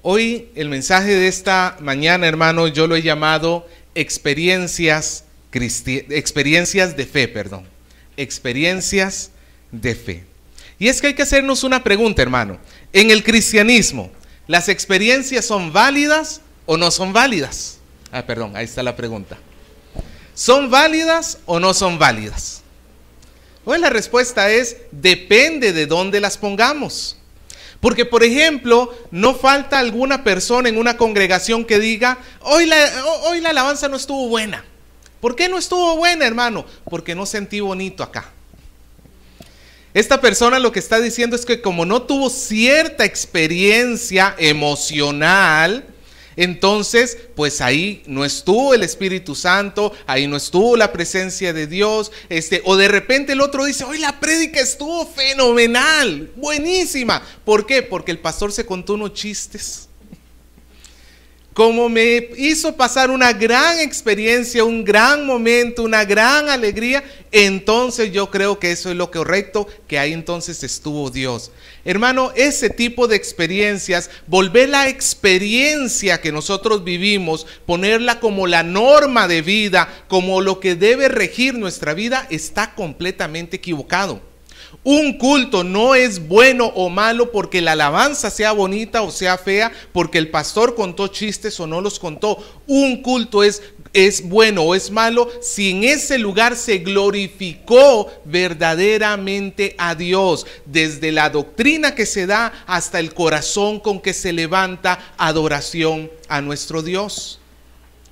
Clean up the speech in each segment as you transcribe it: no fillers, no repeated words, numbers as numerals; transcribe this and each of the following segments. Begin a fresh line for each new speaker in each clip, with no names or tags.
Hoy el mensaje de esta mañana, hermano, yo lo he llamado experiencias de fe, perdón. Experiencias de fe. Y es que hay que hacernos una pregunta, hermano. En el cristianismo, ¿las experiencias son válidas o no son válidas? Perdón, ahí está la pregunta. ¿Son válidas o no son válidas? Pues la respuesta es, depende de dónde las pongamos. Porque, por ejemplo, no falta alguna persona en una congregación que diga, hoy la alabanza no estuvo buena. ¿Por qué no estuvo buena, hermano? Porque no sentí bonito acá. Esta persona lo que está diciendo es que como no tuvo cierta experiencia emocional, entonces pues ahí no estuvo el Espíritu Santo, ahí no estuvo la presencia de Dios, o de repente el otro dice, hoy la prédica estuvo fenomenal, buenísima. ¿Por qué? Porque el pastor se contó unos chistes. Como me hizo pasar una gran experiencia, un gran momento, una gran alegría, entonces yo creo que eso es lo correcto, que ahí entonces estuvo Dios. Hermano, ese tipo de experiencias, volver la experiencia que nosotros vivimos, ponerla como la norma de vida, como lo que debe regir nuestra vida, está completamente equivocado. Un culto no es bueno o malo porque la alabanza sea bonita o sea fea, porque el pastor contó chistes o no los contó. Un culto es bueno o es malo si en ese lugar se glorificó verdaderamente a Dios, desde la doctrina que se da hasta el corazón con que se levanta adoración a nuestro Dios.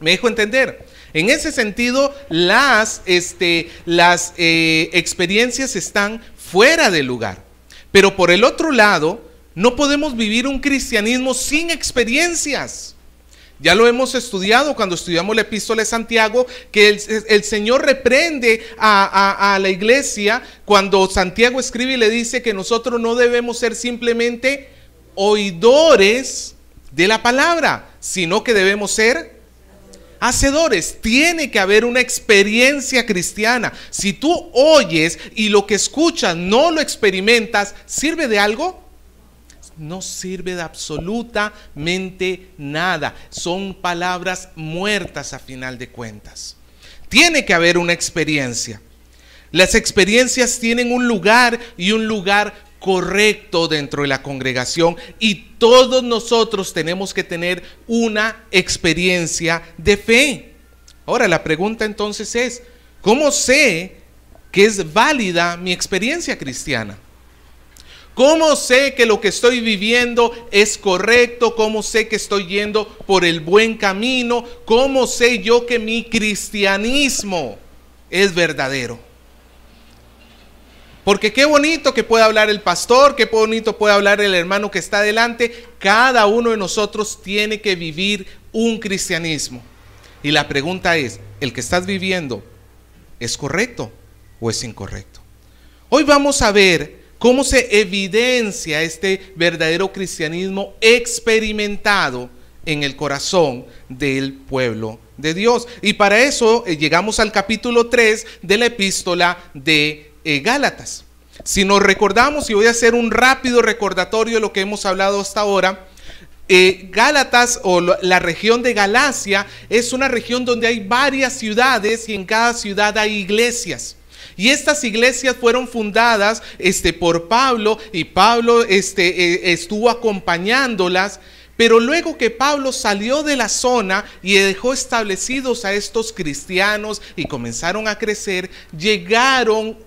¿Me dejo entender? En ese sentido, las experiencias están fuera de lugar. Pero por el otro lado, no podemos vivir un cristianismo sin experiencias. Ya lo hemos estudiado cuando estudiamos la epístola de Santiago, que el Señor reprende a la iglesia cuando Santiago escribe y le dice que nosotros no debemos ser simplemente oidores de la palabra, sino que debemos ser hacedores. Tiene que haber una experiencia cristiana. Si tú oyes y lo que escuchas no lo experimentas, ¿sirve de algo? No sirve de absolutamente nada. Son palabras muertas a final de cuentas. Tiene que haber una experiencia. Las experiencias tienen un lugar y un lugar correcto dentro de la congregación, y todos nosotros tenemos que tener una experiencia de fe. Ahora la pregunta entonces es, ¿cómo sé que es válida mi experiencia cristiana? ¿Cómo sé que lo que estoy viviendo es correcto? ¿Cómo sé que estoy yendo por el buen camino? ¿Cómo sé yo que mi cristianismo es verdadero? Porque qué bonito que pueda hablar el pastor, qué bonito puede hablar el hermano que está adelante. Cada uno de nosotros tiene que vivir un cristianismo. Y la pregunta es, ¿el que estás viviendo es correcto o es incorrecto? Hoy vamos a ver cómo se evidencia este verdadero cristianismo experimentado en el corazón del pueblo de Dios. Y para eso llegamos al capítulo 3 de la epístola de Gálatas. Si nos recordamos, y voy a hacer un rápido recordatorio de lo que hemos hablado hasta ahora, Gálatas o la región de Galacia es una región donde hay varias ciudades y en cada ciudad hay iglesias. Y estas iglesias fueron fundadas por Pablo, y Pablo estuvo acompañándolas. Pero luego que Pablo salió de la zona y dejó establecidos a estos cristianos y comenzaron a crecer, llegaron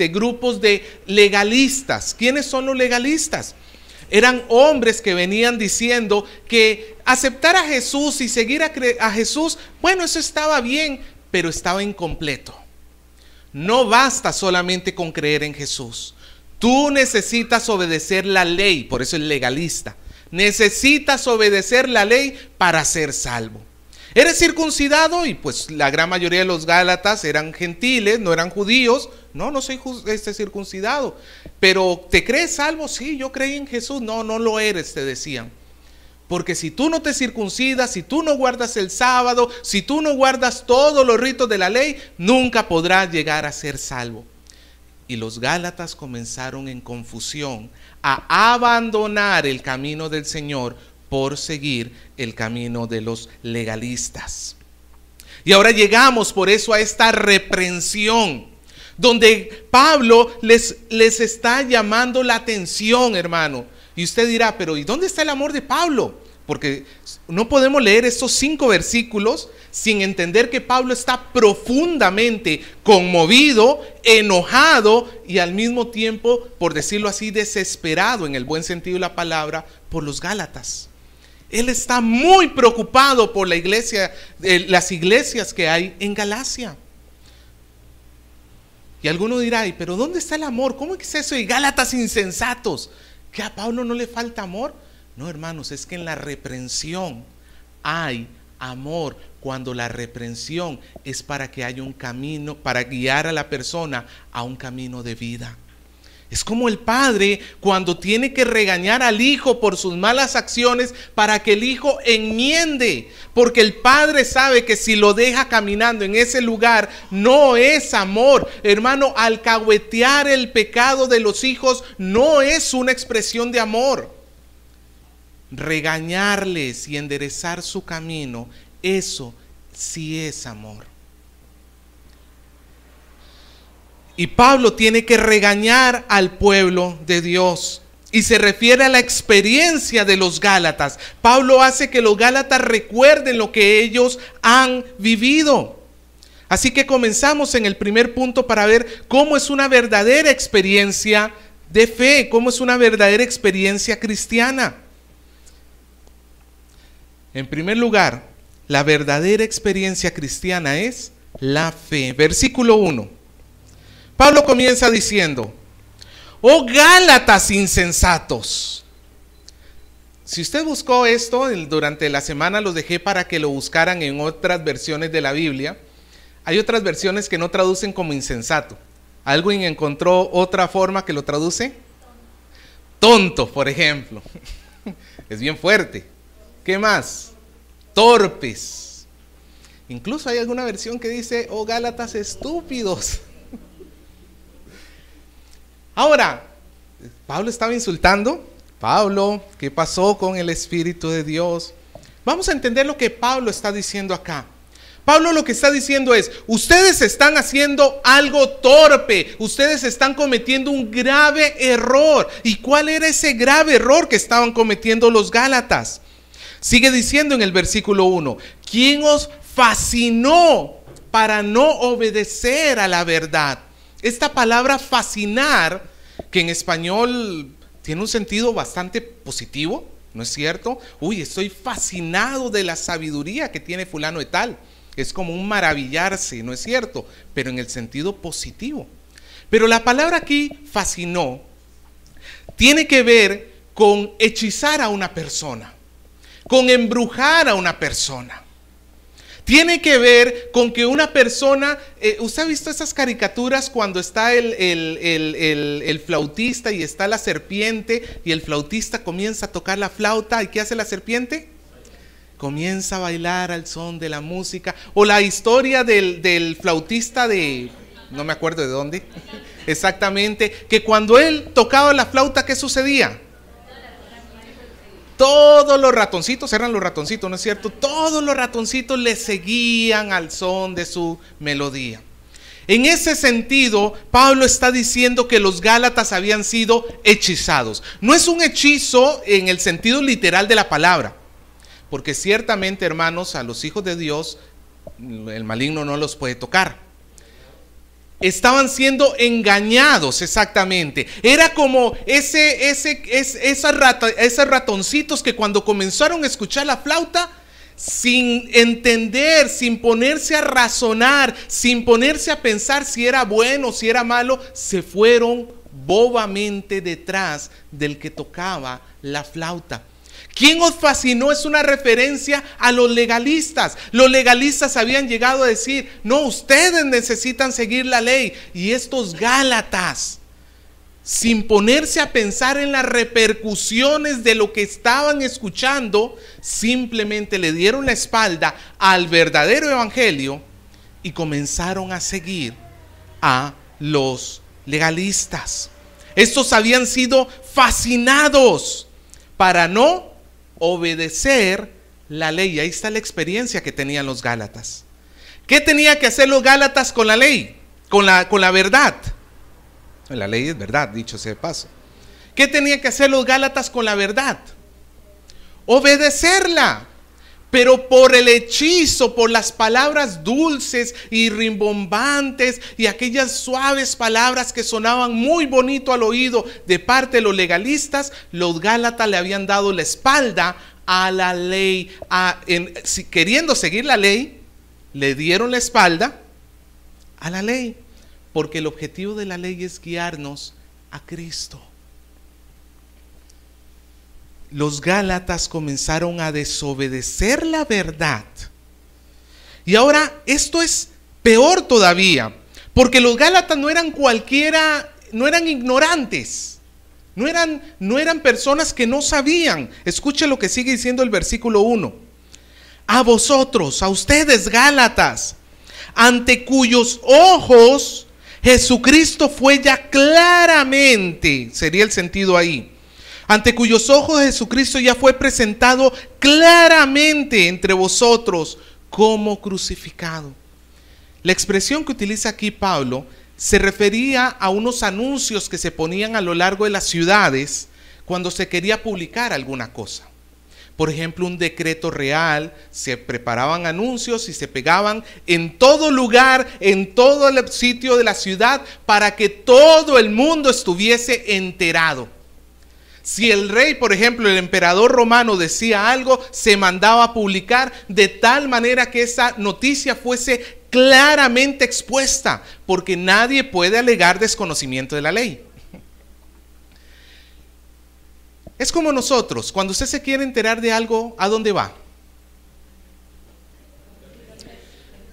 grupos de legalistas. ¿Quiénes son los legalistas? Eran hombres que venían diciendo que aceptar a Jesús y seguir a Jesús, bueno, eso estaba bien, pero estaba incompleto. No basta solamente con creer en Jesús. Tú necesitas obedecer la ley, por eso es legalista. Necesitas obedecer la ley para ser salvo. ¿Eres circuncidado? Y pues la gran mayoría de los gálatas eran gentiles, no eran judíos. No soy circuncidado. Pero ¿te crees salvo? Sí, yo creí en Jesús. No lo eres, te decían. Porque si tú no te circuncidas, si tú no guardas el sábado, si tú no guardas todos los ritos de la ley, nunca podrás llegar a ser salvo. Y los gálatas comenzaron en confusión a abandonar el camino del Señor por seguir el camino de los legalistas. Y ahora llegamos por eso a esta reprensión, donde Pablo les está llamando la atención, hermano. Y usted dirá, pero ¿y dónde está el amor de Pablo? Porque no podemos leer estos 5 versículos sin entender que Pablo está profundamente conmovido, enojado y al mismo tiempo, por decirlo así, desesperado en el buen sentido de la palabra, por los Gálatas. Él está muy preocupado por la iglesia, las iglesias que hay en Galacia. Y alguno dirá, pero ¿dónde está el amor? ¿Cómo es eso de Gálatas insensatos? ¿Que a Pablo no le falta amor? No, hermanos, es que en la reprensión hay amor, cuando la reprensión es para que haya un camino, para guiar a la persona a un camino de vida. Es como el padre cuando tiene que regañar al hijo por sus malas acciones para que el hijo enmiende, porque el padre sabe que si lo deja caminando en ese lugar no es amor. Hermano, alcahuetear el pecado de los hijos no es una expresión de amor. Regañarles y enderezar su camino, eso sí es amor. Y Pablo tiene que regañar al pueblo de Dios. Y se refiere a la experiencia de los Gálatas. Pablo hace que los Gálatas recuerden lo que ellos han vivido. Así que comenzamos en el primer punto para ver cómo es una verdadera experiencia de fe, cómo es una verdadera experiencia cristiana. En primer lugar, la verdadera experiencia cristiana es la fe. Versículo 1. Pablo comienza diciendo: oh Gálatas insensatos. Si usted buscó esto durante la semana, los dejé para que lo buscaran en otras versiones de la Biblia. Hay otras versiones que no traducen como insensato. ¿Alguien encontró otra forma que lo traduce? Tonto, por ejemplo. Es bien fuerte. ¿Qué más? Torpes. Incluso hay alguna versión que dice: oh Gálatas estúpidos. Ahora, Pablo estaba insultando. Pablo, ¿qué pasó con el Espíritu de Dios? Vamos a entender lo que Pablo está diciendo acá. Pablo lo que está diciendo es: ustedes están haciendo algo torpe, ustedes están cometiendo un grave error. ¿Y cuál era ese grave error que estaban cometiendo los Gálatas? Sigue diciendo en el versículo 1: ¿quién os fascinó para no obedecer a la verdad? Esta palabra fascinar, que en español tiene un sentido bastante positivo, ¿no es cierto? Uy, estoy fascinado de la sabiduría que tiene fulano de tal. Es como un maravillarse, ¿no es cierto? Pero en el sentido positivo. Pero la palabra aquí, fascinó, tiene que ver con hechizar a una persona, con embrujar a una persona. Tiene que ver con que una persona, ¿usted ha visto esas caricaturas cuando está el flautista y está la serpiente y el flautista comienza a tocar la flauta? ¿Y qué hace la serpiente? Comienza a bailar al son de la música. O la historia del flautista de, no me acuerdo de dónde, exactamente, que cuando él tocaba la flauta, ¿qué sucedía? Todos los ratoncitos, eran los ratoncitos, ¿no es cierto? Todos los ratoncitos le seguían al son de su melodía. En ese sentido, Pablo está diciendo que los Gálatas habían sido hechizados. No es un hechizo en el sentido literal de la palabra, porque ciertamente, hermanos, a los hijos de Dios, el maligno no los puede tocar. Estaban siendo engañados, exactamente. Era como esos ratoncitos que cuando comenzaron a escuchar la flauta, sin entender, sin ponerse a razonar, sin ponerse a pensar si era bueno o si era malo, se fueron bobamente detrás del que tocaba la flauta. ¿Quién os fascinó? Es una referencia a los legalistas. Los legalistas habían llegado a decir: no, ustedes necesitan seguir la ley. Y estos Gálatas, sin ponerse a pensar en las repercusiones de lo que estaban escuchando, simplemente le dieron la espalda al verdadero evangelio y comenzaron a seguir a los legalistas. Estos habían sido fascinados para no obedecer la ley. Ahí está la experiencia que tenían los Gálatas. ¿Qué tenía que hacer los Gálatas con la ley? Con la verdad. La ley es verdad, dicho sea de paso. ¿Qué tenía que hacer los Gálatas con la verdad? Obedecerla. Pero por el hechizo, por las palabras dulces y rimbombantes y aquellas suaves palabras que sonaban muy bonito al oído de parte de los legalistas, los Gálatas le habían dado la espalda a la ley. Queriendo seguir la ley, le dieron la espalda a la ley, porque el objetivo de la ley es guiarnos a Cristo. Los Gálatas comenzaron a desobedecer la verdad. Y ahora esto es peor todavía, porque los Gálatas no eran cualquiera, no eran ignorantes, no eran personas que no sabían. Escuche lo que sigue diciendo el versículo 1. A vosotros, a ustedes Gálatas, ante cuyos ojos Jesucristo fue ya claramente, sería el sentido ahí, ante cuyos ojos Jesucristo ya fue presentado claramente entre vosotros como crucificado. La expresión que utiliza aquí Pablo se refería a unos anuncios que se ponían a lo largo de las ciudades cuando se quería publicar alguna cosa. Por ejemplo, un decreto real, se preparaban anuncios y se pegaban en todo lugar, en todo el sitio de la ciudad, para que todo el mundo estuviese enterado. Si el rey, por ejemplo, el emperador romano decía algo, se mandaba a publicar de tal manera que esa noticia fuese claramente expuesta, porque nadie puede alegar desconocimiento de la ley. Es como nosotros, cuando usted se quiere enterar de algo, ¿a dónde va?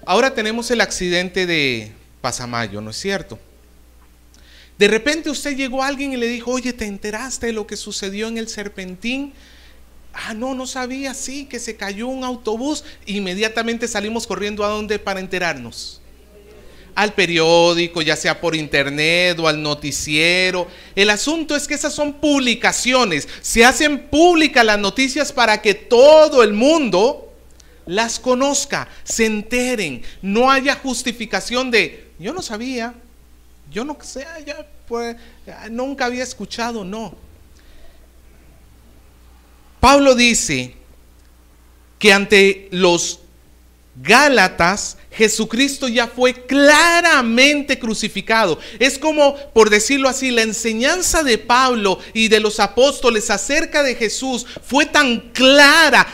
Ahora tenemos el accidente de Pasamayo, ¿no es cierto? De repente usted llegó a alguien y le dijo, oye, ¿te enteraste de lo que sucedió en el Serpentín? Ah, no sabía, sí, que se cayó un autobús. Inmediatamente salimos corriendo, ¿a dónde para enterarnos? Al periódico, ya sea por internet o al noticiero. El asunto es que esas son publicaciones. Se hacen públicas las noticias para que todo el mundo las conozca, se enteren. No haya justificación de, yo no sabía, yo no sé, pues, nunca había escuchado, no. Pablo dice que ante los Gálatas, Jesucristo ya fue claramente crucificado. Es como, por decirlo así, la enseñanza de Pablo y de los apóstoles acerca de Jesús fue tan clara,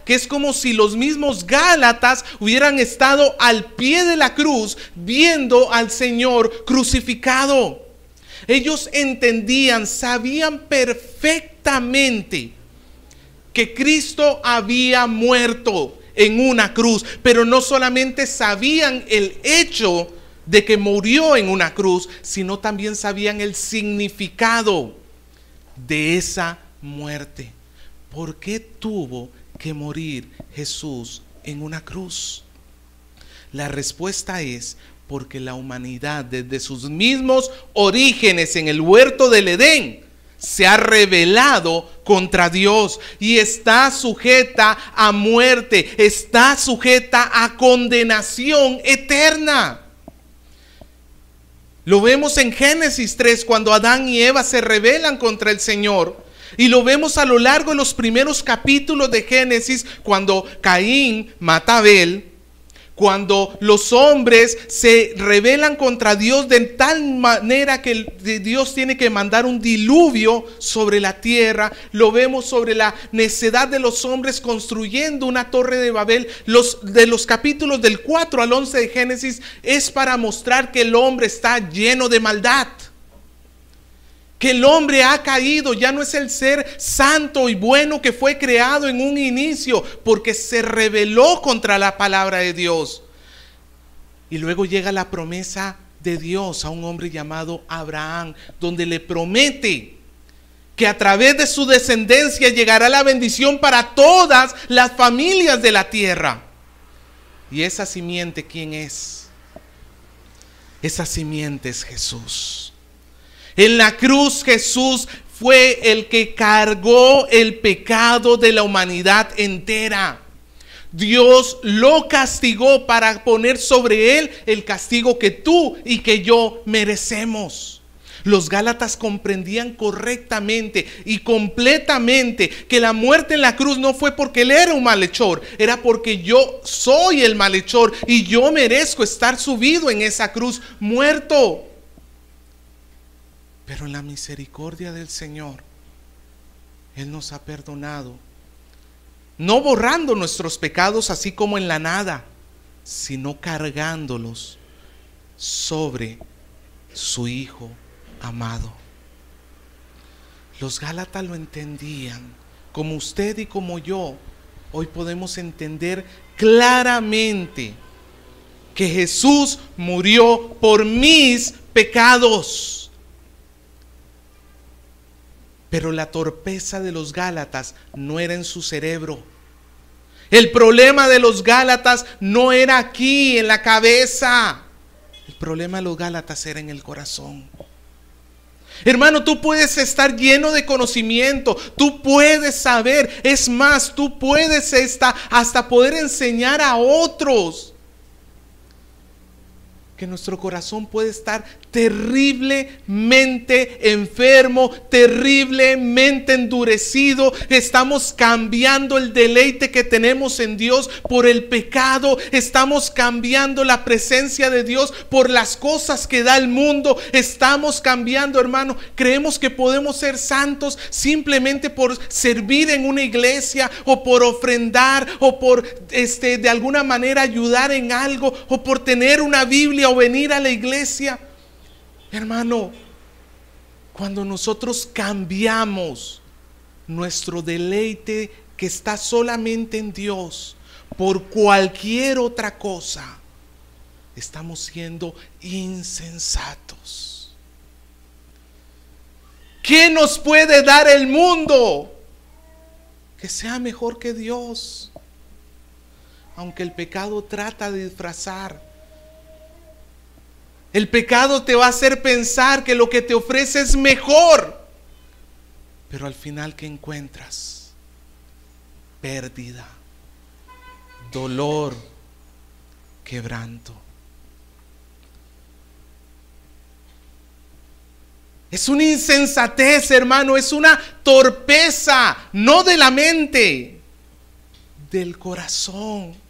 que es como si los mismos Gálatas hubieran estado al pie de la cruz viendo al Señor crucificado. Ellos entendían, sabían perfectamente que Cristo había muerto en una cruz, pero no solamente sabían el hecho de que murió en una cruz, sino también sabían el significado de esa muerte. ¿Por qué tuvo que morir Jesús en una cruz? La respuesta es porque la humanidad, desde sus mismos orígenes en el huerto del Edén, se ha rebelado contra Dios y está sujeta a muerte, está sujeta a condenación eterna. Lo vemos en Génesis 3, cuando Adán y Eva se rebelan contra el Señor. Y lo vemos a lo largo de los primeros capítulos de Génesis, cuando Caín mata a Abel. Cuando los hombres se rebelan contra Dios de tal manera que Dios tiene que mandar un diluvio sobre la tierra. Lo vemos sobre la necedad de los hombres construyendo una torre de Babel. De los capítulos del 4 al 11 de Génesis es para mostrar que el hombre está lleno de maldad. Que el hombre ha caído, ya no es el ser santo y bueno que fue creado en un inicio, porque se rebeló contra la palabra de Dios. Y luego llega la promesa de Dios a un hombre llamado Abraham, donde le promete que a través de su descendencia llegará la bendición para todas las familias de la tierra. ¿Y esa simiente quién es? Esa simiente es Jesús. En la cruz Jesús fue el que cargó el pecado de la humanidad entera. Dios lo castigó para poner sobre él el castigo que tú y que yo merecemos. Los gálatas comprendían correctamente y completamente que la muerte en la cruz no fue porque él era un malhechor, era porque yo soy el malhechor y yo merezco estar subido en esa cruz muerto. Pero en la misericordia del Señor, Él nos ha perdonado, no borrando nuestros pecados así como en la nada, sino cargándolos sobre su Hijo amado. Los gálatas lo entendían, como usted y como yo. Hoy podemos entender claramente que Jesús murió por mis pecados. Pero la torpeza de los gálatas no era en su cerebro. El problema de los gálatas no era aquí en la cabeza. El problema de los gálatas era en el corazón. Hermano, tú puedes estar lleno de conocimiento, tú puedes saber, es más, tú puedes hasta poder enseñar a otros. Que nuestro corazón puede estar terriblemente enfermo, terriblemente endurecido. Estamos cambiando el deleite que tenemos en Dios por el pecado. Estamos cambiando la presencia de Dios por las cosas que da el mundo. Estamos cambiando, hermano. Creemos que podemos ser santos simplemente por servir en una iglesia, o por ofrendar, o por de alguna manera ayudar en algo, o por tener una Biblia o venir a la iglesia. Hermano, cuando nosotros cambiamos nuestro deleite que está solamente en Dios por cualquier otra cosa, estamos siendo insensatos. ¿Qué nos puede dar el mundo que sea mejor que Dios? Aunque el pecado trata de disfrazar. El pecado te va a hacer pensar que lo que te ofrece es mejor. Pero al final, ¿qué encuentras? Pérdida, dolor, quebranto. Es una insensatez, hermano, es una torpeza, no de la mente, del corazón.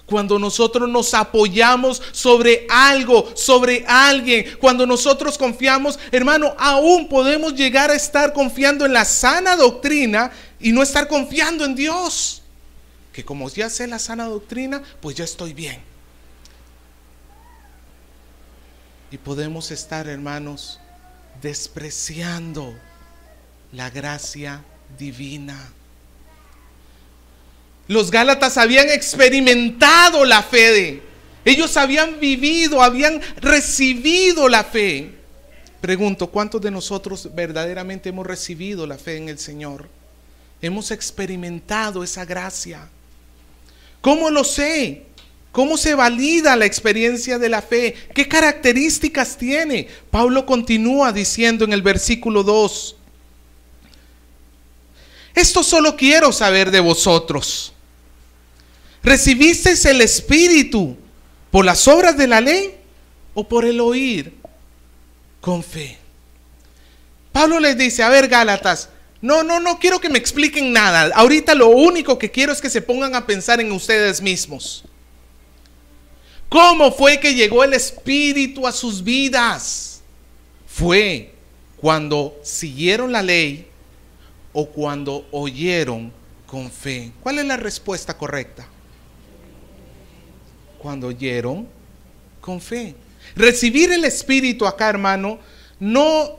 Cuando nosotros nos apoyamos sobre algo, sobre alguien, cuando nosotros confiamos, hermano, aún podemos llegar a estar confiando en la sana doctrina y no estar confiando en Dios. Que como ya sé la sana doctrina, pues ya estoy bien. Y podemos estar, hermanos, despreciando la gracia divina. Los gálatas habían experimentado la fe. Ellos habían vivido, habían recibido la fe. Pregunto, ¿cuántos de nosotros verdaderamente hemos recibido la fe en el Señor? Hemos experimentado esa gracia. ¿Cómo lo sé? ¿Cómo se valida la experiencia de la fe? ¿Qué características tiene? Pablo continúa diciendo en el versículo 2. Esto solo quiero saber de vosotros. ¿Recibisteis el Espíritu por las obras de la ley o por el oír con fe? Pablo les dice, a ver, Gálatas, no quiero que me expliquen nada. Ahorita lo único que quiero es que se pongan a pensar en ustedes mismos. ¿Cómo fue que llegó el Espíritu a sus vidas? ¿Fue cuando siguieron la ley o cuando oyeron con fe? ¿Cuál es la respuesta correcta? Cuando oyeron con fe. Recibir el Espíritu acá, hermano, no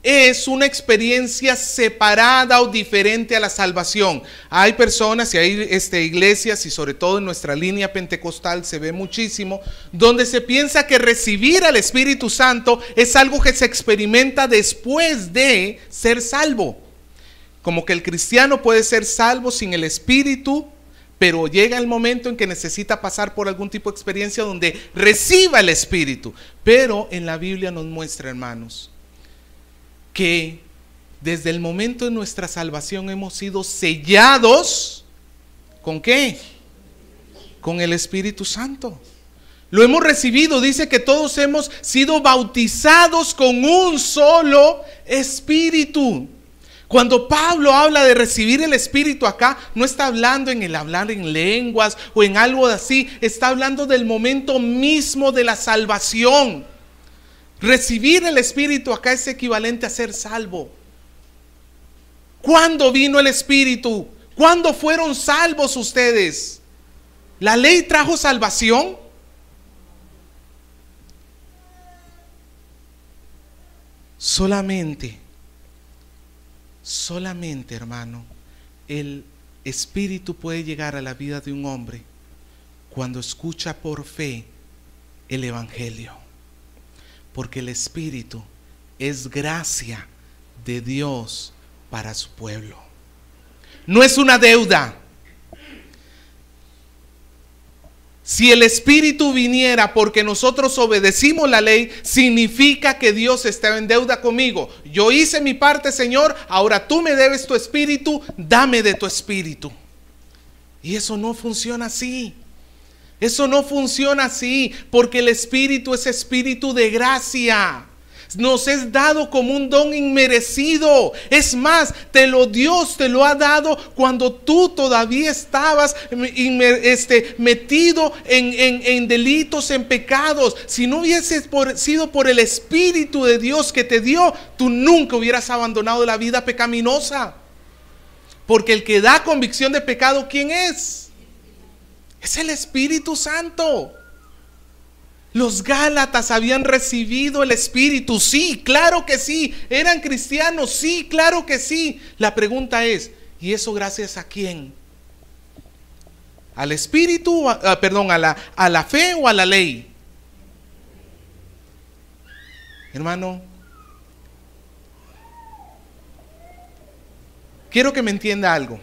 es una experiencia separada o diferente a la salvación. Hay personas y hay iglesias, y sobre todo en nuestra línea pentecostal se ve muchísimo, donde se piensa que recibir al Espíritu Santo es algo que se experimenta después de ser salvo. Como que el cristiano puede ser salvo sin el Espíritu, pero llega el momento en que necesita pasar por algún tipo de experiencia donde reciba el Espíritu. Pero en la Biblia nos muestra, hermanos, que Desde el momento de nuestra salvación hemos sido sellados. ¿Con qué? Con el Espíritu Santo. Lo hemos recibido. Dice que todos hemos sido bautizados con un solo Espíritu. Cuando Pablo habla de recibir el Espíritu acá, no está hablando en el hablar en lenguas o en algo así. Está hablando del momento mismo de la salvación. Recibir el Espíritu acá es equivalente a ser salvo. ¿Cuándo vino el Espíritu? ¿Cuándo fueron salvos ustedes? ¿La ley trajo salvación? Solamente, hermano, el Espíritu puede llegar a la vida de un hombre cuando escucha por fe el Evangelio. Porque el Espíritu es gracia de Dios para su pueblo. No es una deuda. Si el Espíritu viniera porque nosotros obedecimos la ley, significa que Dios está en deuda conmigo. Yo hice mi parte, Señor, ahora tú me debes tu Espíritu, dame de tu Espíritu. Y eso no funciona así. Eso no funciona así, porque el Espíritu es Espíritu de gracia. Nos es dado como un don inmerecido. Es más, Dios te lo ha dado cuando tú todavía estabas metido en delitos, en pecados. Si no hubiese sido por el Espíritu de Dios que te dio, tú nunca hubieras abandonado la vida pecaminosa. Porque el que da convicción de pecado, ¿quién es? Es el Espíritu Santo. Los Gálatas habían recibido el Espíritu, sí, claro que sí. Eran cristianos, sí, claro que sí. La pregunta es, ¿y eso gracias a quién? ¿Al Espíritu, a la fe o a la ley? Hermano, quiero que me entienda algo.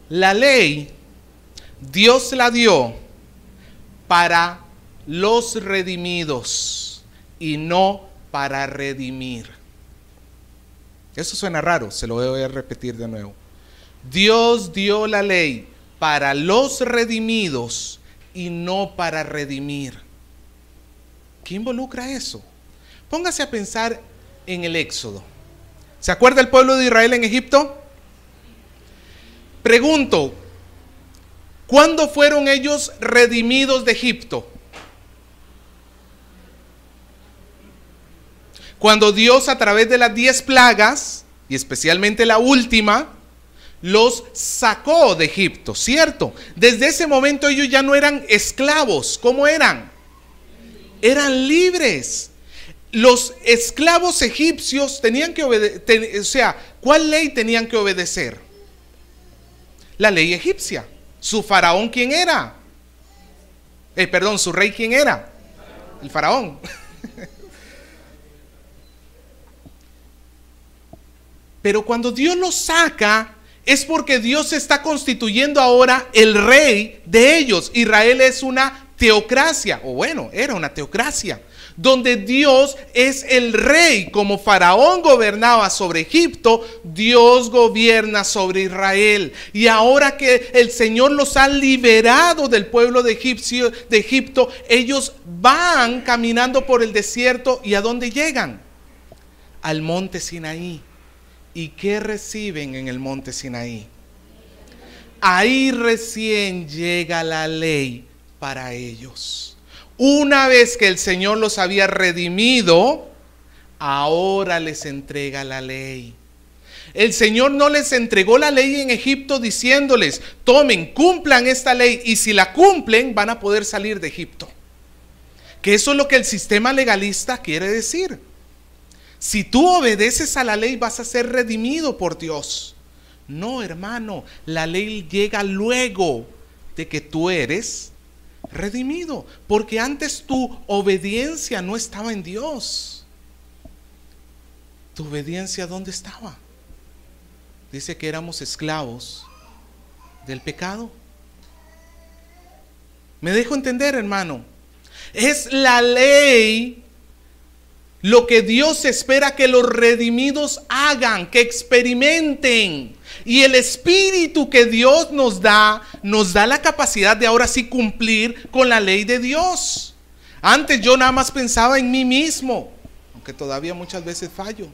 La ley, Dios la dio para los redimidos y no para redimir. Eso suena raro, se lo voy a repetir de nuevo. Dios dio la ley para los redimidos y no para redimir. ¿Qué involucra eso? Póngase a pensar en el Éxodo. ¿Se acuerda el pueblo de Israel en Egipto? Pregunto, ¿cuándo fueron ellos redimidos de Egipto? Cuando Dios, a través de las 10 plagas, y especialmente la última, los sacó de Egipto, ¿cierto? Desde ese momento ellos ya no eran esclavos. ¿Cómo eran? Eran libres. Los esclavos egipcios tenían que obedecer, ¿cuál ley tenían que obedecer? La ley egipcia. ¿Su faraón quién era? ¿Su rey quién era? El faraón. Pero cuando Dios los saca, es porque Dios se está constituyendo ahora el rey de ellos. Israel es una teocracia, o bueno, era una teocracia, donde Dios es el rey. Como Faraón gobernaba sobre Egipto, Dios gobierna sobre Israel. Y ahora que el Señor los ha liberado del pueblo de Egipto, ellos van caminando por el desierto. ¿Y a dónde llegan? Al monte Sinaí. ¿Y qué reciben en el monte Sinaí? Ahí recién llega la ley para ellos. Una vez que el Señor los había redimido, ahora les entrega la ley. El Señor no les entregó la ley en Egipto diciéndoles, tomen, cumplan esta ley, y si la cumplen van a poder salir de Egipto. Que eso es lo que el sistema legalista quiere decir. Si tú obedeces a la ley vas a ser redimido por Dios. No, hermano, la ley llega luego de que tú eres redimido, porque antes tu obediencia no estaba en Dios. ¿Tu obediencia dónde estaba? Dice que éramos esclavos del pecado. ¿Me dejo entender, hermano? Es la ley lo que Dios espera que los redimidos hagan, que experimenten. Y el Espíritu que Dios nos da la capacidad de ahora sí cumplir con la ley de Dios. Antes yo nada más pensaba en mí mismo, aunque todavía muchas veces fallo.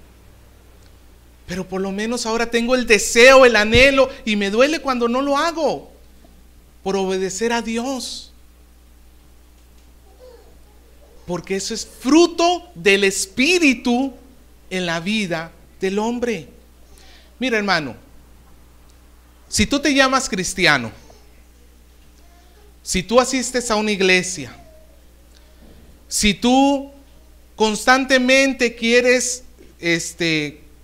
Pero por lo menos ahora tengo el deseo, el anhelo, y me duele cuando no lo hago, por obedecer a Dios. Porque eso es fruto del Espíritu en la vida del hombre. Mira, hermano, si tú te llamas cristiano, si tú asistes a una iglesia, si tú constantemente quieres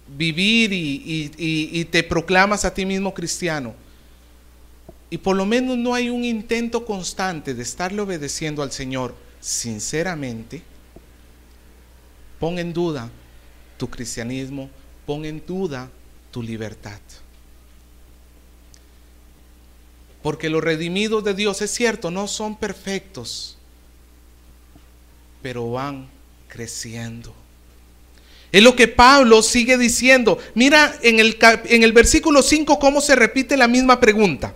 vivir y te proclamas a ti mismo cristiano, y por lo menos no hay un intento constante de estarle obedeciendo al Señor, sinceramente, pon en duda tu cristianismo, pon en duda tu libertad. Porque los redimidos de Dios, es cierto, no son perfectos, pero van creciendo. Es lo que Pablo sigue diciendo. Mira en el versículo 5 cómo se repite la misma pregunta.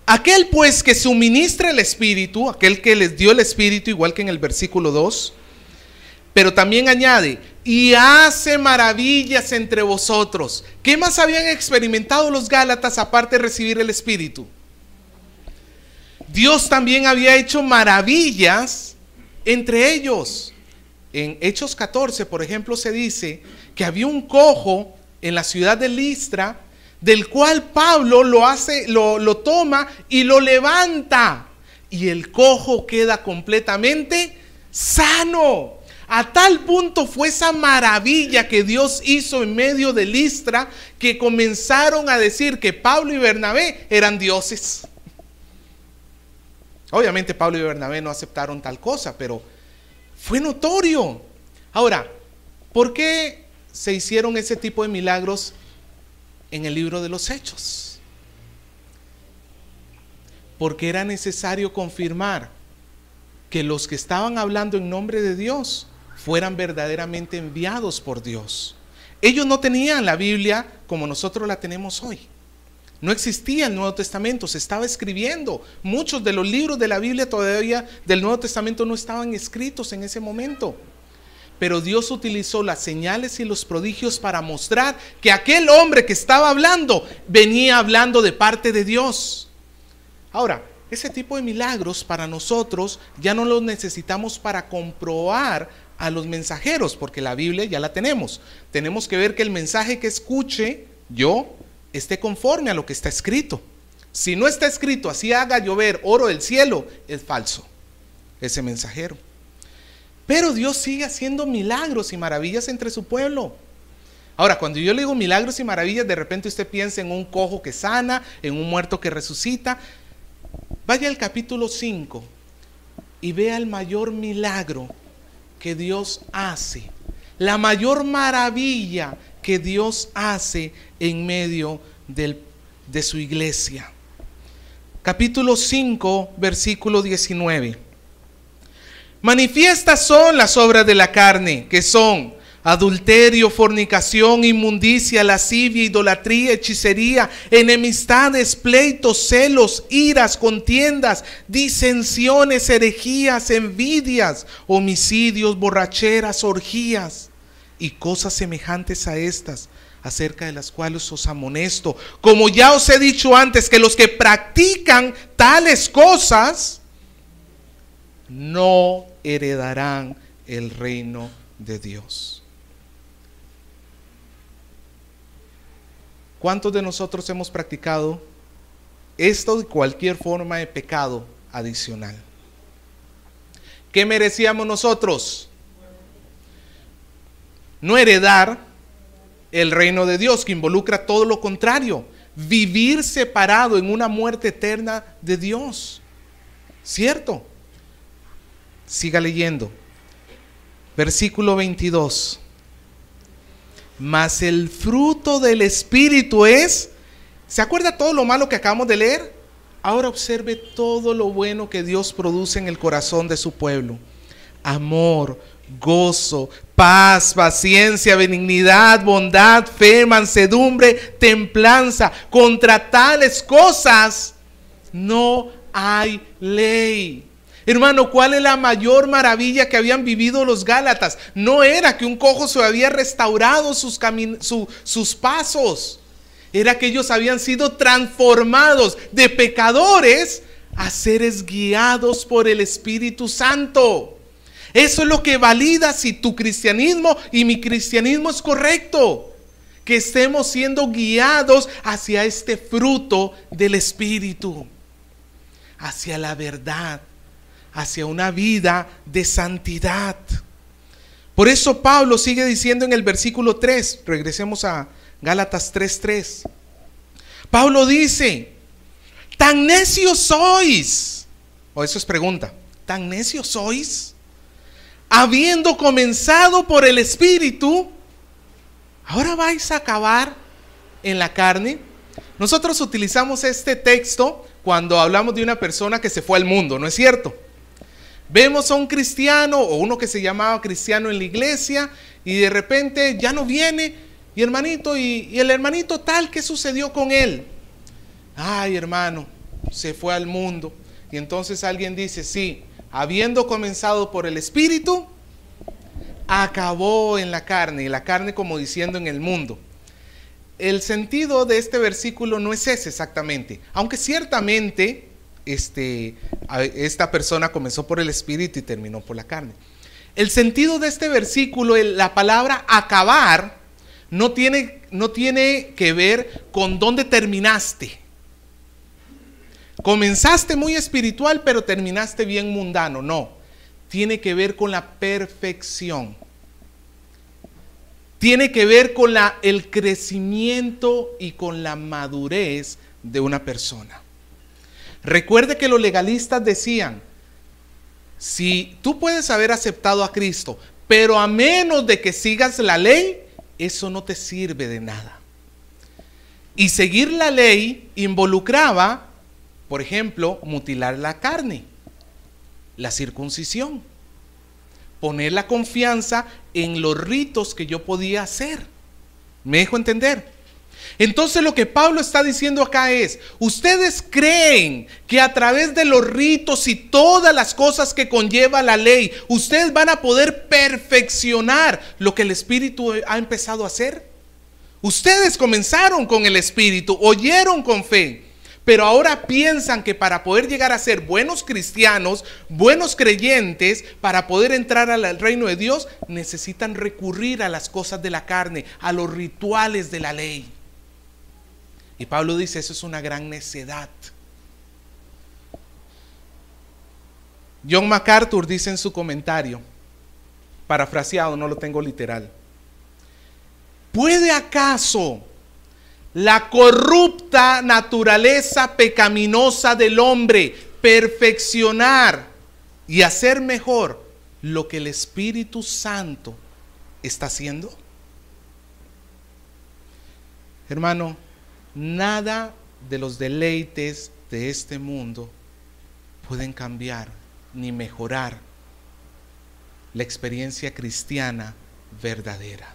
Aquel pues que suministra el Espíritu, aquel que les dio el Espíritu, igual que en el versículo 2, pero también añade, y hace maravillas entre vosotros. ¿Qué más habían experimentado los Gálatas aparte de recibir el Espíritu? Dios también había hecho maravillas entre ellos. En Hechos 14, por ejemplo, se dice que había un cojo en la ciudad de Listra, del cual Pablo lo toma y lo levanta, y el cojo queda completamente sano. A tal punto fue esa maravilla que Dios hizo en medio de Listra, que comenzaron a decir que Pablo y Bernabé eran dioses. Obviamente Pablo y Bernabé no aceptaron tal cosa, pero fue notorio. Ahora, ¿por qué se hicieron ese tipo de milagros en el libro de los Hechos? Porque era necesario confirmar que los que estaban hablando en nombre de Dios fueran verdaderamente enviados por Dios. Ellos no tenían la Biblia como nosotros la tenemos hoy. No existía el Nuevo Testamento, se estaba escribiendo. Muchos de los libros de la Biblia todavía del Nuevo Testamento no estaban escritos en ese momento. Pero Dios utilizó las señales y los prodigios para mostrar que aquel hombre que estaba hablando venía hablando de parte de Dios. Ahora, ese tipo de milagros para nosotros ya no los necesitamos para comprobar a los mensajeros, porque la Biblia ya la tenemos. Tenemos que ver que el mensaje que escuche yo esté conforme a lo que está escrito. Si no está escrito, así haga llover oro del cielo, es falso ese mensajero. Pero Dios sigue haciendo milagros y maravillas entre su pueblo. Ahora, cuando yo le digo milagros y maravillas, de repente usted piensa en un cojo que sana, en un muerto que resucita. Vaya al capítulo 5 y vea el mayor milagro que Dios hace, la mayor maravilla que Dios hace en medio de su iglesia. Capítulo 5, versículo 19. Manifiestas son las obras de la carne, que son adulterio, fornicación, inmundicia, lascivia, idolatría, hechicería, enemistades, pleitos, celos, iras, contiendas, disensiones, herejías, envidias, homicidios, borracheras, orgías y cosas semejantes a estas, acerca de las cuales os amonesto, como ya os he dicho antes, que los que practican tales cosas no heredarán el reino de Dios. ¿Cuántos de nosotros hemos practicado esto de cualquier forma de pecado adicional? ¿Qué merecíamos nosotros? No heredar el reino de Dios, que involucra todo lo contrario, vivir separado en una muerte eterna de Dios. ¿Cierto? Siga leyendo. Versículo 22. Mas el fruto del Espíritu es, ¿se acuerda todo lo malo que acabamos de leer? Ahora observe todo lo bueno que Dios produce en el corazón de su pueblo. Amor, gozo, paz, paciencia, benignidad, bondad, fe, mansedumbre, templanza. Contra tales cosas no hay ley. Hermano, ¿cuál es la mayor maravilla que habían vivido los Gálatas? No era que un cojo se había restaurado sus pasos. Era que ellos habían sido transformados de pecadores a seres guiados por el Espíritu Santo. Eso es lo que valida si tu cristianismo y mi cristianismo es correcto. Que estemos siendo guiados hacia este fruto del Espíritu, hacia la verdad, hacia una vida de santidad. Por eso Pablo sigue diciendo en el versículo 3, regresemos a Gálatas 3:3. Pablo dice: tan necios sois, o eso es pregunta, tan necios sois, habiendo comenzado por el Espíritu, ¿ahora vais a acabar en la carne? Nosotros utilizamos este texto cuando hablamos de una persona que se fue al mundo, ¿no es cierto? Vemos a un cristiano o uno que se llamaba cristiano en la iglesia y de repente ya no viene. Y hermanito, y el hermanito tal, ¿qué sucedió con él? Ay, hermano, se fue al mundo. Y entonces alguien dice: sí, habiendo comenzado por el Espíritu, acabó en la carne. Y la carne, como diciendo, en el mundo. El sentido de este versículo no es ese exactamente. Aunque ciertamente esta persona comenzó por el Espíritu y terminó por la carne. El sentido de este versículo, la palabra acabar, no tiene que ver con dónde terminaste. Comenzaste muy espiritual, pero terminaste bien mundano. No, tiene que ver con la perfección. Tiene que ver con el crecimiento y con la madurez de una persona. Recuerde que los legalistas decían: si tú puedes haber aceptado a Cristo, pero a menos de que sigas la ley, eso no te sirve de nada. Y seguir la ley involucraba, por ejemplo, mutilar la carne, la circuncisión, poner la confianza en los ritos que yo podía hacer. ¿Me dejo entender? Entonces lo que Pablo está diciendo acá es: ustedes creen que a través de los ritos y todas las cosas que conlleva la ley, ustedes van a poder perfeccionar lo que el Espíritu ha empezado a hacer. Ustedes comenzaron con el Espíritu, oyeron con fe, pero ahora piensan que para poder llegar a ser buenos cristianos, buenos creyentes, para poder entrar al reino de Dios, necesitan recurrir a las cosas de la carne, a los rituales de la ley. Y Pablo dice: eso es una gran necedad. John MacArthur dice en su comentario, parafraseado, no lo tengo literal: ¿puede acaso la corrupta naturaleza pecaminosa del hombre perfeccionar y hacer mejor lo que el Espíritu Santo está haciendo? Hermano, nada de los deleites de este mundo pueden cambiar ni mejorar la experiencia cristiana verdadera.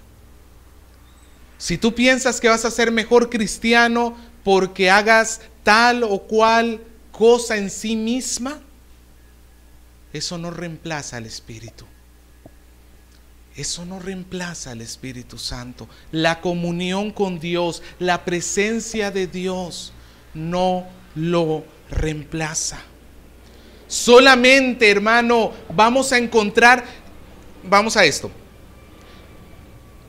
Si tú piensas que vas a ser mejor cristiano porque hagas tal o cual cosa en sí misma, eso no reemplaza al Espíritu. Eso no reemplaza al Espíritu Santo. La comunión con Dios, la presencia de Dios, no lo reemplaza. Solamente, hermano, vamos a encontrar, vamos a esto.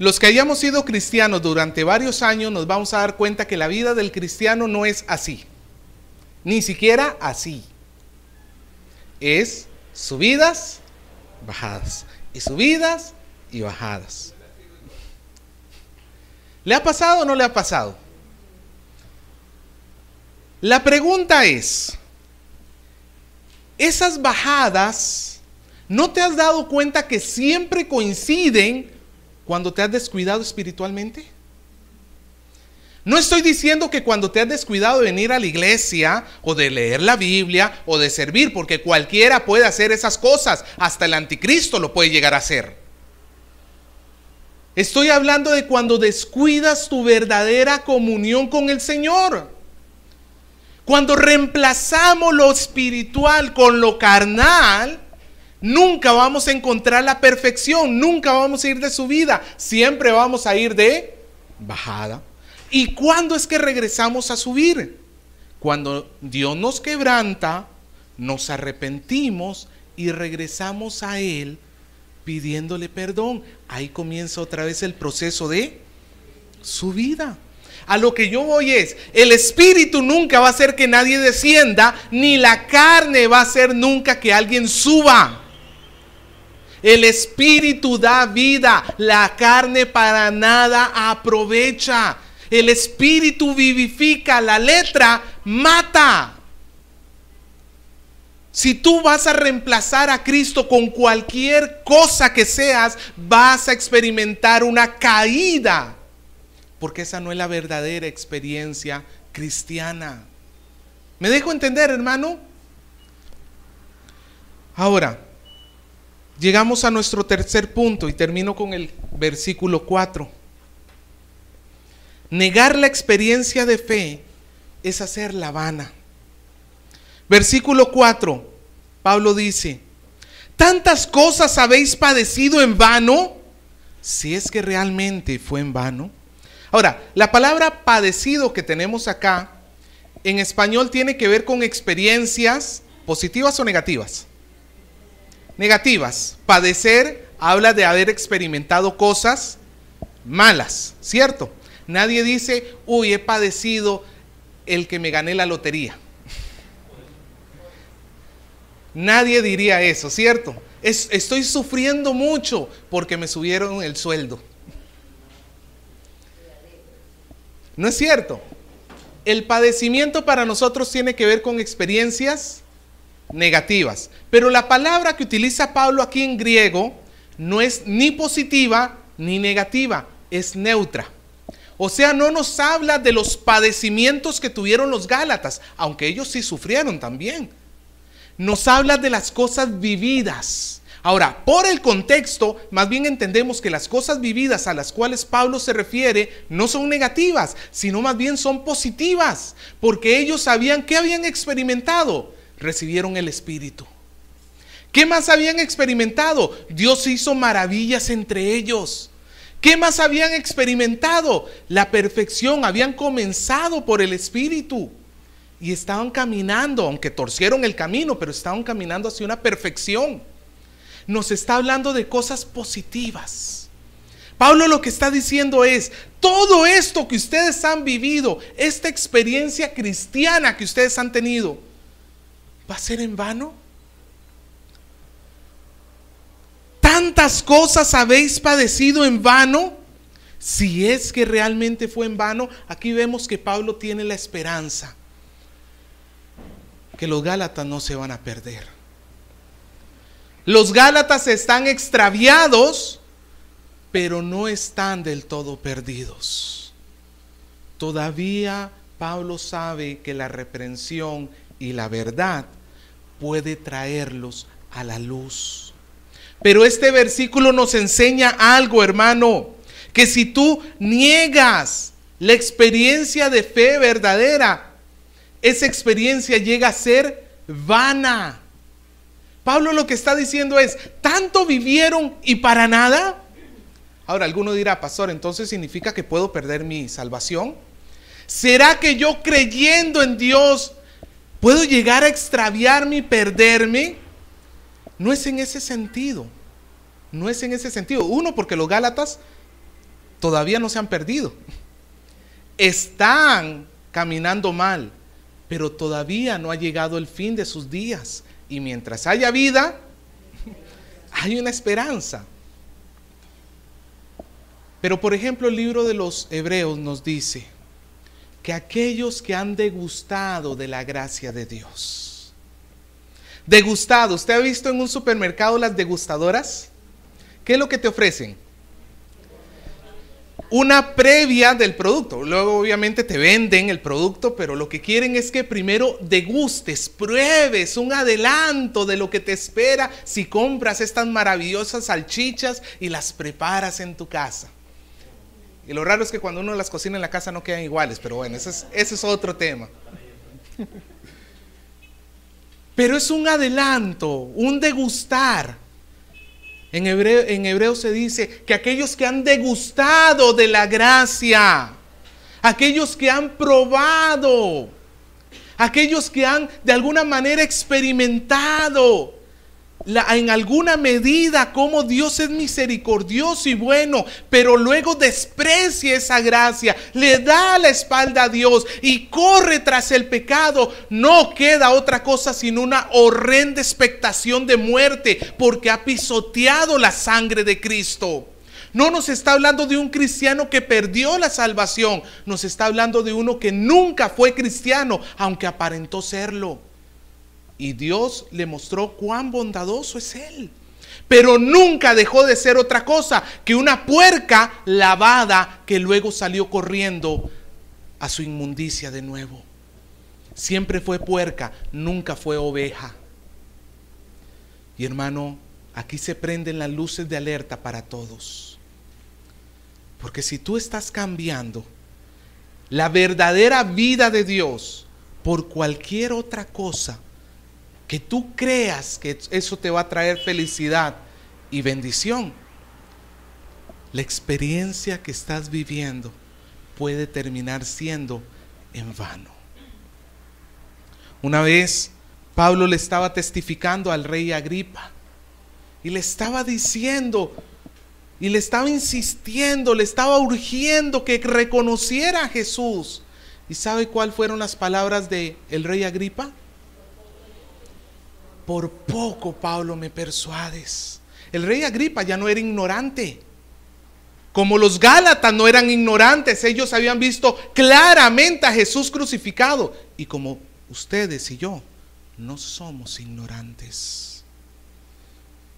Los que hayamos sido cristianos durante varios años nos vamos a dar cuenta que la vida del cristiano no es así. Ni siquiera así. Es subidas, bajadas. Y subidas y bajadas. ¿Le ha pasado o no le ha pasado? La pregunta es: esas bajadas, ¿no te has dado cuenta que siempre coinciden cuando te has descuidado espiritualmente? No estoy diciendo que cuando te has descuidado de venir a la iglesia o de leer la Biblia o de servir, porque cualquiera puede hacer esas cosas, hasta el anticristo lo puede llegar a hacer. Estoy hablando de cuando descuidas tu verdadera comunión con el Señor. Cuando reemplazamos lo espiritual con lo carnal, nunca vamos a encontrar la perfección, nunca vamos a ir de subida, siempre vamos a ir de bajada. ¿Y cuándo es que regresamos a subir? Cuando Dios nos quebranta, nos arrepentimos y regresamos a Él pidiéndole perdón. Ahí comienza otra vez el proceso de subida. A lo que yo voy es, el Espíritu nunca va a hacer que nadie descienda, ni la carne va a hacer nunca que alguien suba. El Espíritu da vida, la carne para nada aprovecha. El Espíritu vivifica, la letra mata. Si tú vas a reemplazar a Cristo con cualquier cosa que seas, vas a experimentar una caída, porque esa no es la verdadera experiencia cristiana. ¿Me dejo entender, hermano? Ahora, llegamos a nuestro tercer punto y termino con el versículo 4. Negar la experiencia de fe es hacerla vana. Versículo 4, Pablo dice: ¿tantas cosas habéis padecido en vano? Si es que realmente fue en vano. Ahora, la palabra padecido que tenemos acá, en español tiene que ver con experiencias positivas o negativas. Negativas. Padecer habla de haber experimentado cosas malas, ¿cierto? Nadie dice, uy, he padecido el que me gané la lotería. Nadie diría eso, ¿cierto? Estoy sufriendo mucho porque me subieron el sueldo. ¿No es cierto? El padecimiento para nosotros tiene que ver con experiencias negativas. Pero la palabra que utiliza Pablo aquí en griego no es ni positiva ni negativa, es neutra. O sea, no nos habla de los padecimientos que tuvieron los Gálatas, aunque ellos sí sufrieron también. Nos habla de las cosas vividas. Ahora, por el contexto, más bien entendemos que las cosas vividas a las cuales Pablo se refiere no son negativas, sino más bien son positivas, porque ellos sabían qué habían experimentado. Recibieron el Espíritu. ¿Qué más habían experimentado? Dios hizo maravillas entre ellos. ¿Qué más habían experimentado? La perfección. Habían comenzado por el Espíritu y estaban caminando, aunque torcieron el camino, pero estaban caminando hacia una perfección. Nos está hablando de cosas positivas. Pablo lo que está diciendo es, todo esto que ustedes han vivido, esta experiencia cristiana que ustedes han tenido, ¿va a ser en vano? ¿Tantas cosas habéis padecido en vano? Si es que realmente fue en vano, aquí vemos que Pablo tiene la esperanza que los Gálatas no se van a perder. Los Gálatas están extraviados, pero no están del todo perdidos. Todavía Pablo sabe que la reprensión y la verdad puede traerlos a la luz. Pero este versículo nos enseña algo, hermano, que si tú niegas la experiencia de fe verdadera, esa experiencia llega a ser vana. Pablo lo que está diciendo es, ¿tanto vivieron y para nada? Ahora alguno dirá, pastor, ¿entonces significa que puedo perder mi salvación? ¿Será que yo creyendo en Dios puedo llegar a extraviarme y perderme? No es en ese sentido. No es en ese sentido. Uno, porque los Gálatas todavía no se han perdido. Están caminando mal, pero todavía no ha llegado el fin de sus días. Y mientras haya vida, hay una esperanza. Pero por ejemplo, el libro de los Hebreos nos dice que aquellos que han degustado de la gracia de Dios. Degustado, ¿usted ha visto en un supermercado las degustadoras? ¿Qué es lo que te ofrecen? una previa del producto. Luego obviamente te venden el producto, pero lo que quieren es que primero degustes, pruebes un adelanto de lo que te espera si compras estas maravillosas salchichas y las preparas en tu casa. Y lo raro es que cuando uno las cocina en la casa no quedan iguales, pero bueno, ese es otro tema. Pero es un adelanto, un degustar. En hebreo se dice que aquellos que han degustado de la gracia, aquellos que han probado, aquellos que han de alguna manera experimentado en alguna medida cómo Dios es misericordioso y bueno, pero luego desprecia esa gracia, le da la espalda a Dios y corre tras el pecado, no queda otra cosa sino una horrenda expectación de muerte, porque ha pisoteado la sangre de Cristo. No nos está hablando de un cristiano que perdió la salvación, nos está hablando de uno que nunca fue cristiano, aunque aparentó serlo. Y Dios le mostró cuán bondadoso es Él. Pero nunca dejó de ser otra cosa que una puerca lavada que luego salió corriendo a su inmundicia de nuevo. Siempre fue puerca, nunca fue oveja. Y hermano, aquí se prenden las luces de alerta para todos. Porque si tú estás cambiando la verdadera vida de Dios por cualquier otra cosa, que tú creas que eso te va a traer felicidad y bendición, la experiencia que estás viviendo puede terminar siendo en vano. Una vez Pablo le estaba testificando al rey Agripa y le estaba diciendo y le estaba insistiendo, le estaba urgiendo que reconociera a Jesús. ¿Y sabe cuáles fueron las palabras del rey Agripa? Por poco, Pablo, me persuades. El rey Agripa ya no era ignorante. Como los Gálatas no eran ignorantes, ellos habían visto claramente a Jesús crucificado. Y como ustedes y yo, no somos ignorantes.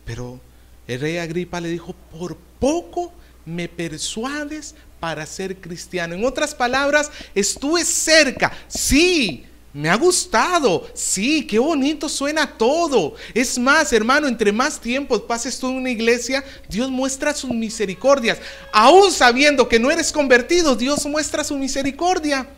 Pero el rey Agripa le dijo, por poco me persuades para ser cristiano. En otras palabras, estuve cerca, sí. Me ha gustado, sí, qué bonito suena todo. Es más, hermano, entre más tiempo pases tú en una iglesia, Dios muestra sus misericordias. Aún sabiendo que no eres convertido, Dios muestra su misericordia.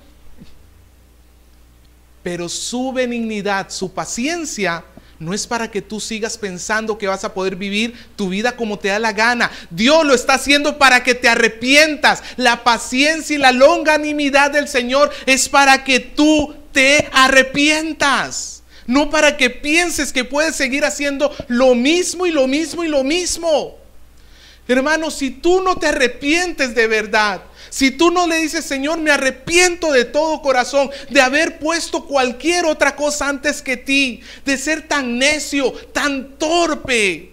Pero su benignidad, su paciencia, no es para que tú sigas pensando que vas a poder vivir tu vida como te da la gana. Dios lo está haciendo para que te arrepientas. La paciencia y la longanimidad del Señor es para que tú te arrepientas, no para que pienses que puedes seguir haciendo lo mismo y lo mismo y lo mismo. Hermano, si tú no te arrepientes de verdad, si tú no le dices, Señor, me arrepiento de todo corazón de haber puesto cualquier otra cosa antes que ti, de ser tan necio, tan torpe,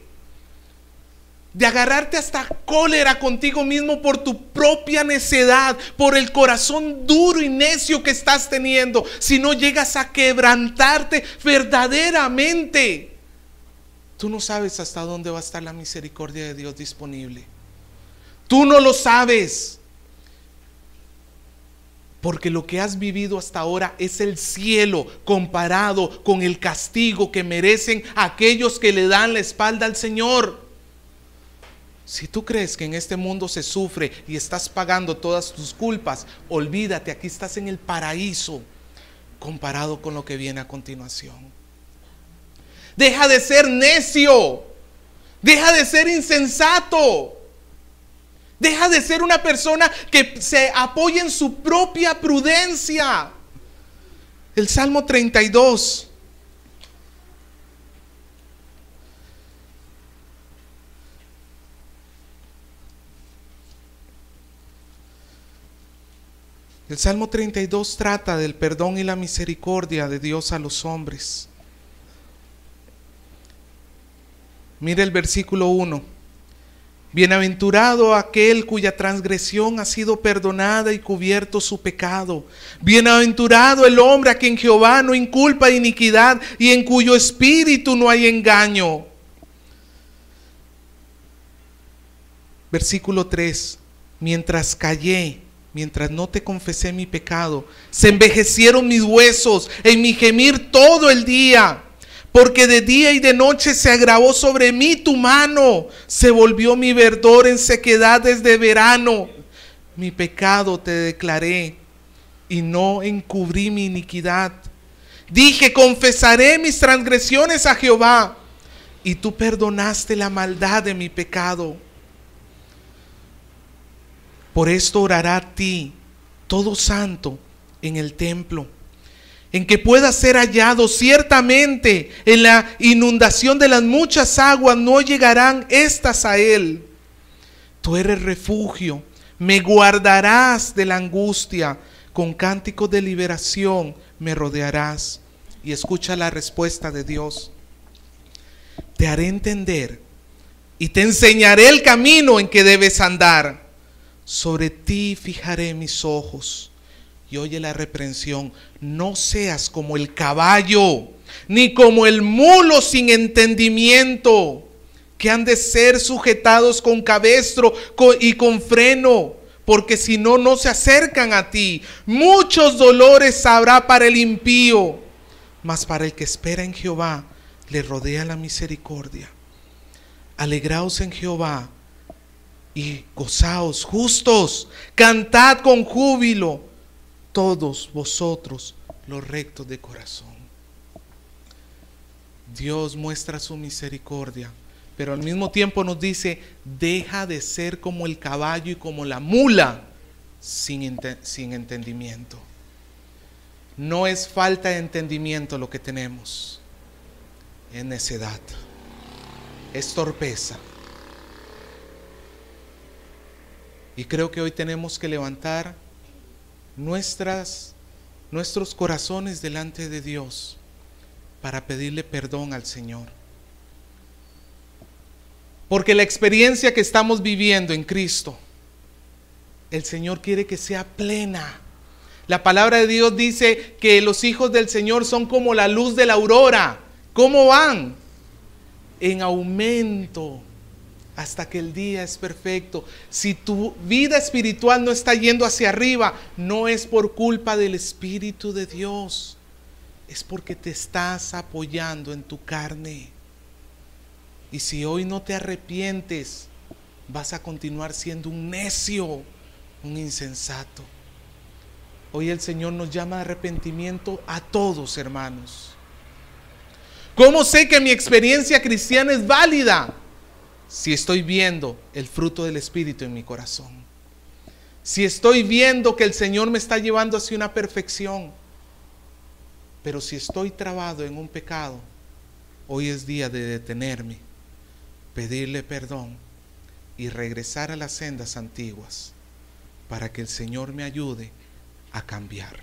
de agarrarte hasta cólera contigo mismo por tu propia necedad, por el corazón duro y necio que estás teniendo, si no llegas a quebrantarte verdaderamente, tú no sabes hasta dónde va a estar la misericordia de Dios disponible. Tú no lo sabes, porque lo que has vivido hasta ahora es el cielo comparado con el castigo que merecen aquellos que le dan la espalda al Señor. Si tú crees que en este mundo se sufre y estás pagando todas tus culpas, olvídate, aquí estás en el paraíso comparado con lo que viene a continuación. Deja de ser necio, deja de ser insensato, deja de ser una persona que se apoya en su propia prudencia. El Salmo 32. El Salmo 32 trata del perdón y la misericordia de Dios a los hombres. Mire el versículo 1. Bienaventurado aquel cuya transgresión ha sido perdonada y cubierto su pecado. Bienaventurado el hombre a quien Jehová no inculpa iniquidad y en cuyo espíritu no hay engaño. Versículo 3. mientras callé, mientras no te confesé mi pecado, se envejecieron mis huesos en mi gemir todo el día. Porque de día y de noche se agravó sobre mí tu mano, se volvió mi verdor en sequedad desde verano. Mi pecado te declaré y no encubrí mi iniquidad. Dije, confesaré mis transgresiones a Jehová, y tú perdonaste la maldad de mi pecado. Por esto orará a ti todo santo en el templo, en que pueda ser hallado. Ciertamente en la inundación de las muchas aguas no llegarán estas a él. Tú eres refugio, me guardarás de la angustia, con cánticos de liberación me rodearás. Y escucha la respuesta de Dios. Te haré entender y te enseñaré el camino en que debes andar. Sobre ti fijaré mis ojos. Y oye la reprensión: no seas como el caballo, ni como el mulo sin entendimiento, que han de ser sujetados con cabestro y con freno, porque si no, no se acercan a ti. Muchos dolores habrá para el impío, mas para el que espera en Jehová le rodea la misericordia. Alegraos en Jehová y gozaos justos, cantad con júbilo todos vosotros los rectos de corazón. Dios muestra su misericordia, pero al mismo tiempo nos dice: deja de ser como el caballo y como la mula sin entendimiento. No es falta de entendimiento lo que tenemos, es necedad, es torpeza. Y creo que hoy tenemos que levantar nuestros corazones delante de Dios para pedirle perdón al Señor. Porque la experiencia que estamos viviendo en Cristo, el Señor quiere que sea plena. La palabra de Dios dice que los hijos del Señor son como la luz de la aurora. ¿Cómo van? En aumento hasta que el día es perfecto. Si tu vida espiritual no está yendo hacia arriba, no es por culpa del Espíritu de Dios, es porque te estás apoyando en tu carne. Y si hoy no te arrepientes, vas a continuar siendo un necio, un insensato. Hoy el Señor nos llama a arrepentimiento a todos, hermanos. ¿Cómo sé que mi experiencia cristiana es válida? Si estoy viendo el fruto del Espíritu en mi corazón. Si estoy viendo que el Señor me está llevando hacia una perfección. Pero si estoy trabado en un pecado, hoy es día de detenerme, pedirle perdón y regresar a las sendas antiguas para que el Señor me ayude a cambiar.